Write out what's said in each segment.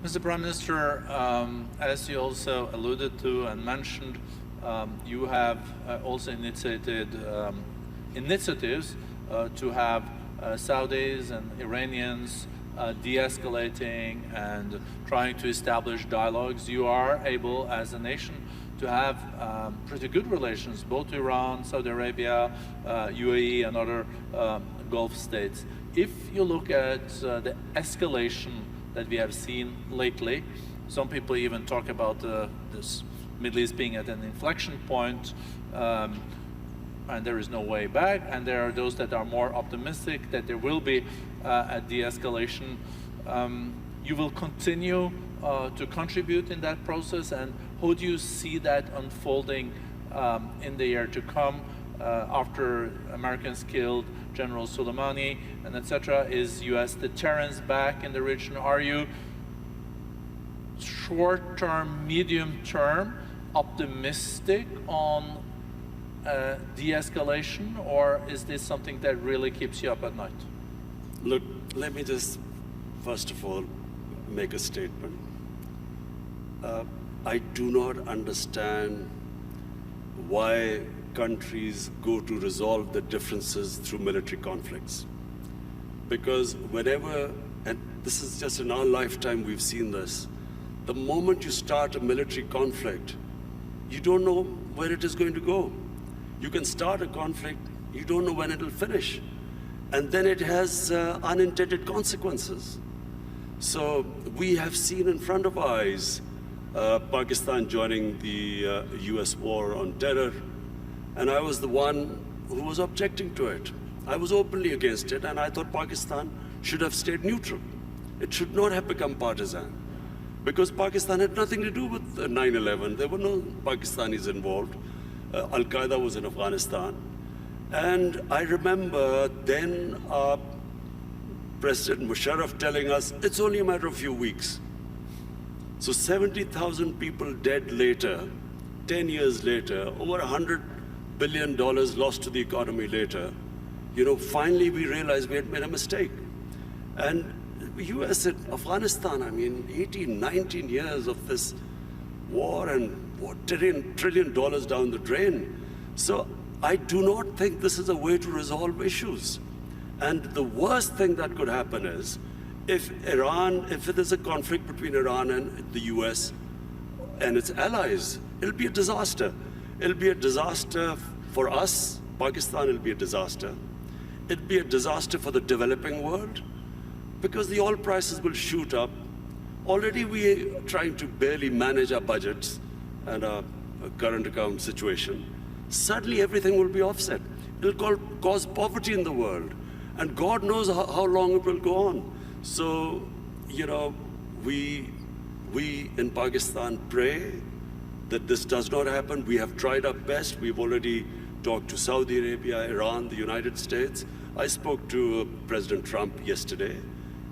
Mr. Prime Minister, as you also alluded to and mentioned, you have also initiated initiatives to have Saudis and Iranians de-escalating and trying to establish dialogues. You are able, as a nation, to have pretty good relations, both Iran, Saudi Arabia, UAE, and other Gulf states. If you look at the escalation that we have seen lately, some people even talk about this Middle East being at an inflection point, and there is no way back, and there are those that are more optimistic that there will be a de-escalation. You will continue to contribute in that process, and how do you see that unfolding in the year to come after Americans killed General Soleimani and etc.? Is U.S. deterrence back in the region? Are you short-term, medium-term optimistic on de-escalation, or is this something that really keeps you up at night? Look, let me just first of all make a statement. I do not understand why countries go to resolve their differences through military conflicts. Because whenever, and this is just in our lifetime we've seen this, the moment you start a military conflict, you don't know where it is going to go. You can start a conflict, you don't know when it'll finish. And then it has unintended consequences. So we have seen in front of our eyes Pakistan joining the US war on terror, and I was the one who was objecting to it. I was openly against it, and I thought Pakistan should have stayed neutral. It should not have become partisan, because Pakistan had nothing to do with 9/11. There were no Pakistanis involved. Al-Qaeda was in Afghanistan. And I remember then President Musharraf telling us, it's only a matter of a few weeks. So 70,000 people dead later, 10 years later, over $100 billion lost to the economy later, you know, finally we realized we had made a mistake. And the US and Afghanistan, I mean, 18, 19 years of this war and what, $1 trillion down the drain. So I do not think this is a way to resolve issues. And the worst thing that could happen is if there's a conflict between Iran and the US and its allies, it'll be a disaster. It'll be a disaster for us, Pakistan, it'll be a disaster. It'll be a disaster for the developing world because the oil prices will shoot up. Already we're trying to barely manage our budgets and our current account situation. Suddenly everything will be offset. It'll cause poverty in the world. And God knows how long it will go on. So, you know, we in Pakistan pray that this does not happen. We have tried our best. We've already talked to Saudi Arabia, Iran, the United States. I spoke to President Trump yesterday,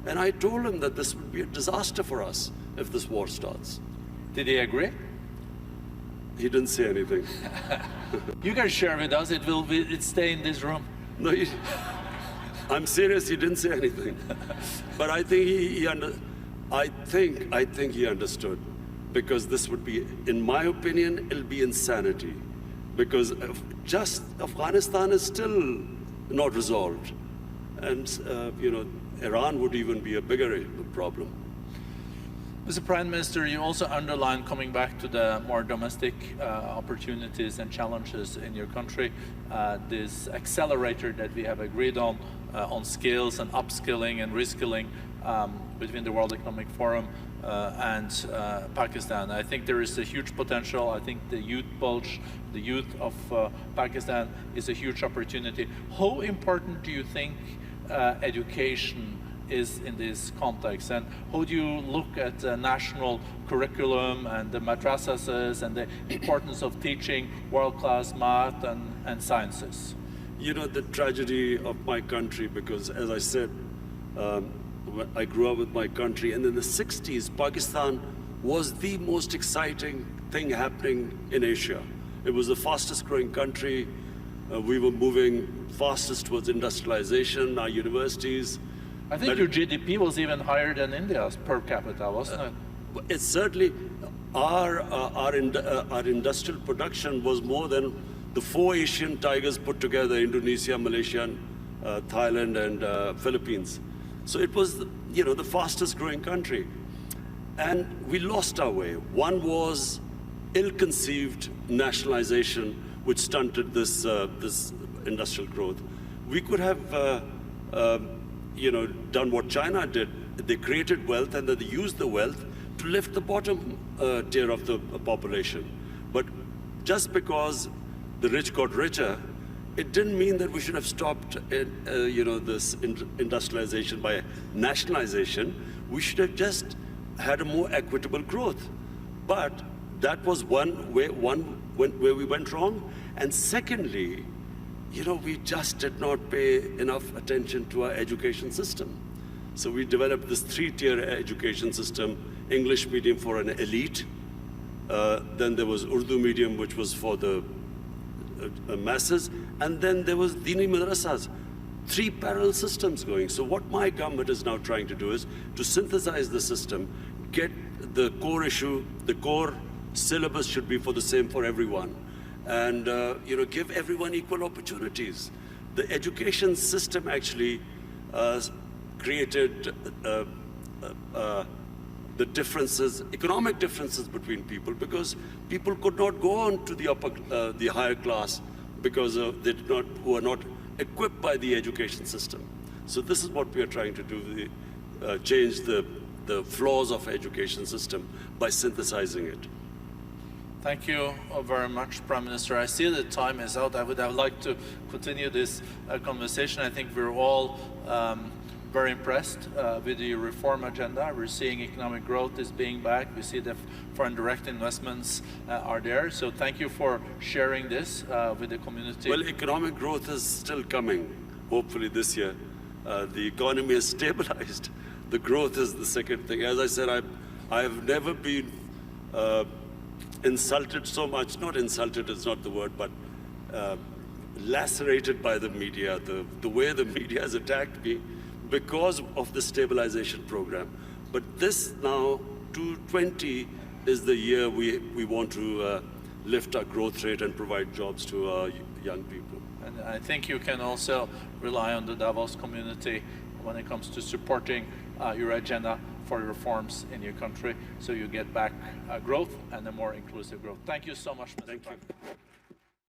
and I told him that this would be a disaster for us if this war starts. Did he agree? He didn't say anything. You can share with us. It stay in this room. No, I'm serious. He didn't say anything. But I think I think he understood, because this would be, in my opinion, it'll be insanity, because just Afghanistan is still not resolved, and you know, Iran would even be a bigger problem. Mr. Prime Minister, you also underlined, coming back to the more domestic opportunities and challenges in your country, this accelerator that we have agreed on skills and upskilling and reskilling between the World Economic Forum and Pakistan. I think there is a huge potential. I think the youth bulge, the youth of Pakistan is a huge opportunity. How important do you think education is in this context, and how do you look at the national curriculum and the madrasas and the importance of teaching world-class math and sciences? You know, the tragedy of my country, because as I said, I grew up with my country, and in the 60s, Pakistan was the most exciting thing happening in Asia. It was the fastest growing country. We were moving fastest towards industrialization. Our universities I think your GDP was even higher than India's per capita, wasn't it? It's certainly, our industrial production was more than the 4 Asian tigers put together: Indonesia, Malaysia, Thailand, and Philippines. So it was, the fastest growing country. And we lost our way. One was ill-conceived nationalization, which stunted this industrial growth. We could have, done what China did. They created wealth, and then they used the wealth to lift the bottom tier of the population. But just because the rich got richer, it didn't mean that we should have stopped, this industrialization by nationalization. We should have just had a more equitable growth. But that was one where we went wrong. And secondly, we just did not pay enough attention to our education system. So we developed this 3-tier education system: English medium for an elite, then there was Urdu medium, which was for the masses, and then there was Dini madrasas. 3 parallel systems going. So what my government is now trying to do is to synthesize the system, get the core issue, the core syllabus should be the same for everyone, and give everyone equal opportunities. The education system actually created the differences, economic differences between people, because people could not go on to the higher class because who are not equipped by the education system. So this is what we are trying to do: change the flaws of education system by synthesizing it. Thank you very much, Prime Minister. I see that time is out. I would have liked to continue this conversation. I think we're all very impressed with the reform agenda. We're seeing economic growth is being back. We see that foreign direct investments are there. So thank you for sharing this with the community. Well, economic growth is still coming, hopefully this year. The economy is stabilized. The growth is the second thing. As I said, I have never been insulted so much. Not insulted is not the word, but lacerated by the media, the way the media has attacked me because of the stabilization program. But this now, 2020, is the year we want to lift our growth rate and provide jobs to our young people. And I think you can also rely on the Davos community when it comes to supporting your agenda for reforms in your country, so you get back growth and a more inclusive growth. Thank you so much, Mr. Prime. Thank you.